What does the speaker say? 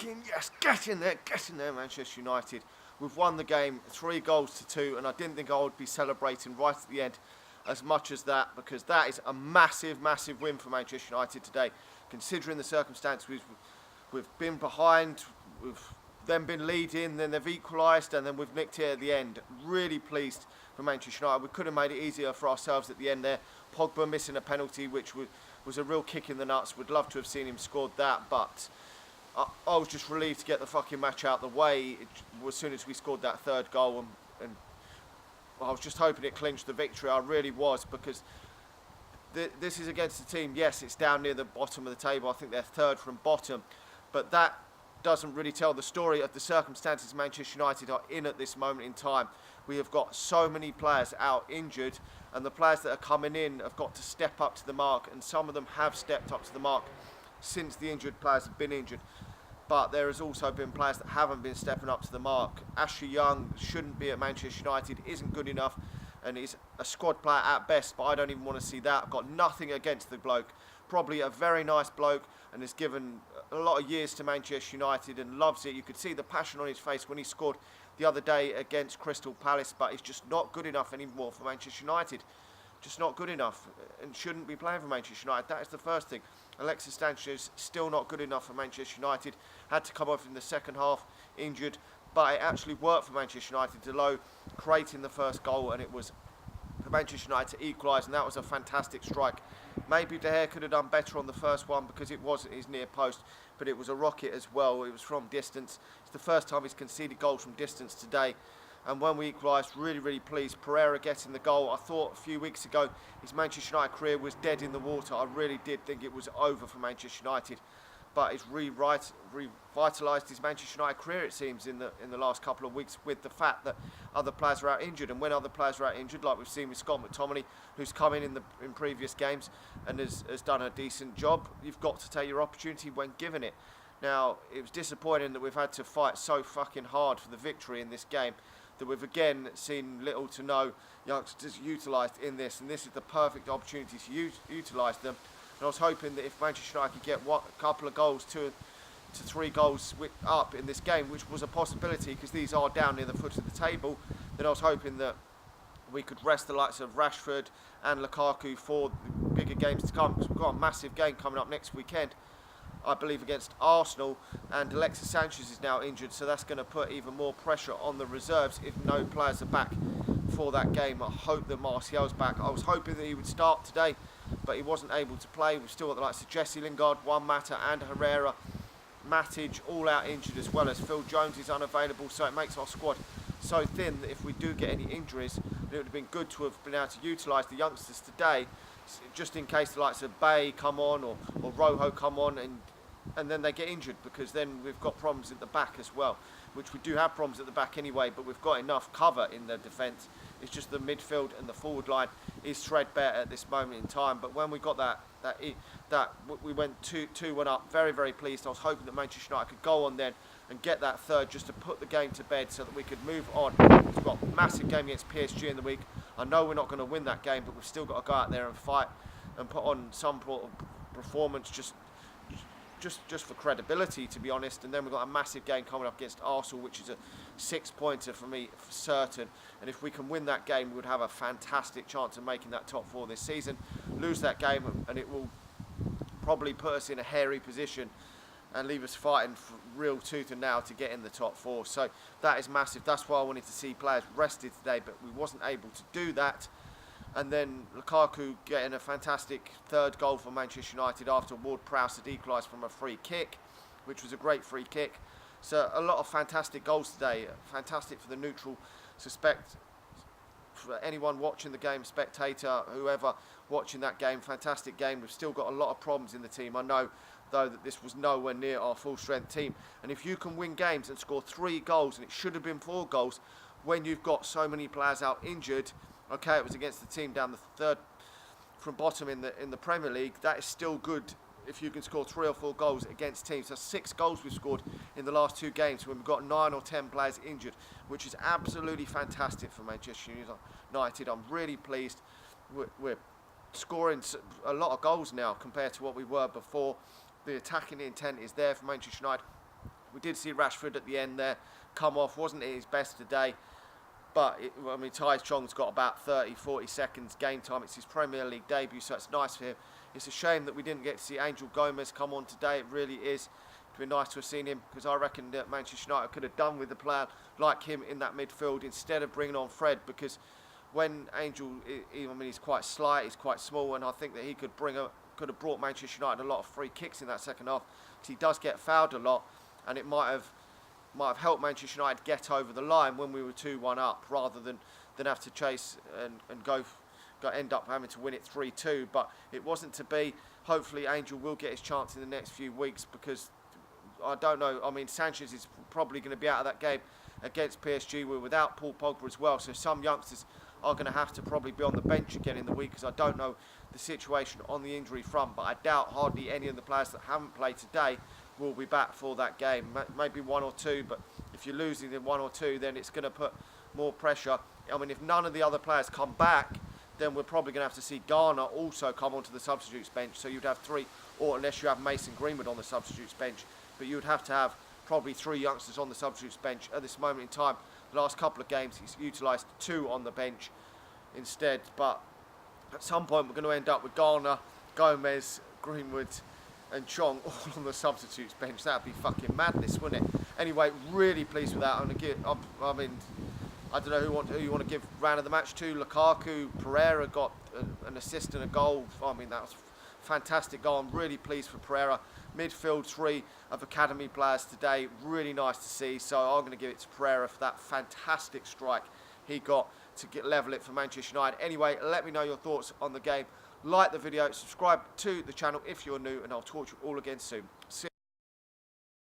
fucking yes, get in there, Manchester United. We've won the game 3-2, and I didn't think I would be celebrating right at the end as much as that, because that is a massive, massive win for Manchester United today, considering the circumstances. We've been behind, we've then been leading, then they've equalised, and then we've nicked it at the end. Really pleased for Manchester United. We could have made it easier for ourselves at the end there. Pogba missing a penalty, which was a real kick in the nuts. Would love to have seen him scored that, but I was just relieved to get the fucking match out of the way as soon as we scored that third goal, and I was just hoping it clinched the victory. I really was, because this is against a team, yes, it's down near the bottom of the table. I think they're third from bottom, but that doesn't really tell the story of the circumstances Manchester United are in at this moment in time. We have got so many players out injured, and the players that are coming in have got to step up to the mark, and some of them have stepped up to the mark since the injured players have been injured. But there has also been players that haven't been stepping up to the mark. Ashley Young shouldn't be at Manchester United, isn't good enough, and is a squad player at best, but I don't even want to see that. I've got nothing against the bloke. Probably a very nice bloke, and has given a lot of years to Manchester United and loves it. You could see the passion on his face when he scored the other day against Crystal Palace, but he's just not good enough anymore for Manchester United. Just not good enough, and shouldn't be playing for Manchester United. That is the first thing. Alexis Sanchez still not good enough for Manchester United. Had to come off in the second half, injured, but it actually worked for Manchester United. Delo creating the first goal, and it was for Manchester United to equalise, and that was a fantastic strike. Maybe De Gea could have done better on the first one, because it wasn't his near post, but it was a rocket as well. It was from distance. It's the first time he's conceded goals from distance today. And when we equalised, really, really pleased. Pereira getting the goal. I thought a few weeks ago his Manchester United career was dead in the water. I really did think it was over for Manchester United. But it's revitalised his Manchester United career, it seems, in the last couple of weeks, with the fact that other players are out injured. And when other players are out injured, like we've seen with Scott McTominay, who's come in previous games and has done a decent job, you've got to take your opportunity when given it. Now, it was disappointing that we've had to fight so fucking hard for the victory in this game, that we've again seen little to no youngsters utilised in this, and this is the perfect opportunity to utilise them. And I was hoping that if Manchester United could get a couple of goals, 2 to 3 goals up in this game, which was a possibility because these are down near the foot of the table, then I was hoping that we could rest the likes of Rashford and Lukaku for the bigger games to come, because we've got a massive game coming up next weekend, I believe, against Arsenal, and Alexis Sanchez is now injured, so that's going to put even more pressure on the reserves if no players are back for that game. I hope that Martial's back. I was hoping that he would start today, but he wasn't able to play. We've still got the likes of Jesse Lingard, Juan Mata and Pereira, Matic all out injured, as well as Phil Jones is unavailable, so it makes our squad so thin that if we do get any injuries, it would have been good to have been able to utilise the youngsters today, just in case the likes of Bay come on or Rojo come on and then they get injured, because then we've got problems at the back as well, which we do have problems at the back anyway, but we've got enough cover in the defence. It's just the midfield and the forward line is threadbare at this moment in time. But when we got that we went 2-1 up, very, very pleased. I was hoping that Manchester United could go on then and get that third, just to put the game to bed so that we could move on. We've got a massive game against PSG in the week. I know we're not going to win that game, but we've still got to go out there and fight and put on some sort of performance just for credibility, to be honest. And then we've got a massive game coming up against Arsenal, which is a 6-pointer for me for certain, and if we can win that game, we would have a fantastic chance of making that top 4 this season. Lose that game and it will probably put us in a hairy position and leave us fighting for real tooth and nail to get in the top 4. So that is massive. That's why I wanted to see players rested today, but we wasn't able to do that. And then Lukaku getting a fantastic third goal for Manchester United after Ward Prowse had equalised from a free kick, which was a great free kick. So a lot of fantastic goals today. Fantastic for the neutral, for anyone watching the game, spectator, whoever watching that game. Fantastic game. We've still got a lot of problems in the team. I know, though, that this was nowhere near our full strength team. And if you can win games and score 3 goals, and it should have been 4 goals, when you've got so many players out injured. Okay, it was against the team down the third from bottom in the Premier League. That is still good if you can score 3 or 4 goals against teams. So 6 goals we've scored in the last 2 games when we've got 9 or 10 players injured, which is absolutely fantastic for Manchester United. I'm really pleased. We're scoring a lot of goals now compared to what we were before. The attacking intent is there for Manchester United. We did see Rashford at the end there come off. Wasn't it his best today? But, I mean, Tai Chong's got about 30, 40 seconds game time. It's his Premier League debut, so it's nice for him. It's a shame that we didn't get to see Angel Gomez come on today. It really is. It would be nice to have seen him, because I reckon that Manchester United could have done with a player like him in that midfield instead of bringing on Fred, because when Angel, I mean, he's quite slight, he's quite small, and I think that he could have brought Manchester United a lot of free kicks in that second half, because he does get fouled a lot, and it might have helped Manchester United get over the line when we were 2-1 up, rather than have to chase and end up having to win it 3-2. But it wasn't to be. Hopefully Angel will get his chance in the next few weeks, because I don't know, I mean, Sanchez is probably going to be out of that game against PSG. We're without Paul Pogba as well, so some youngsters are going to have to probably be on the bench again in the week, because I don't know the situation on the injury front, but I doubt hardly any of the players that haven't played today will be back for that game. Maybe one or two, but if you're losing in one or two, then it's going to put more pressure. I mean, if none of the other players come back, then we're probably going to have to see Garner also come onto the substitutes bench, so you'd have three, or unless you have Mason Greenwood on the substitutes bench, but you'd have to have probably three youngsters on the substitutes bench at this moment in time. The last couple of games he's utilised two on the bench instead, but at some point we're going to end up with Garner, Gomez, Greenwood and Chong all on the substitutes bench. That'd be fucking madness, wouldn't it? Anyway, really pleased with that. I mean, I don't know who you want to give round of the match to. Lukaku, Pereira got an assist and a goal. I mean, that was a fantastic goal. I'm really pleased for Pereira. Midfield three of academy players today. Really nice to see. So I'm going to give it to Pereira for that fantastic strike he got to level it for Manchester United. Anyway, let me know your thoughts on the game. Like the video, subscribe to the channel if you're new, and I'll talk to you all again soon.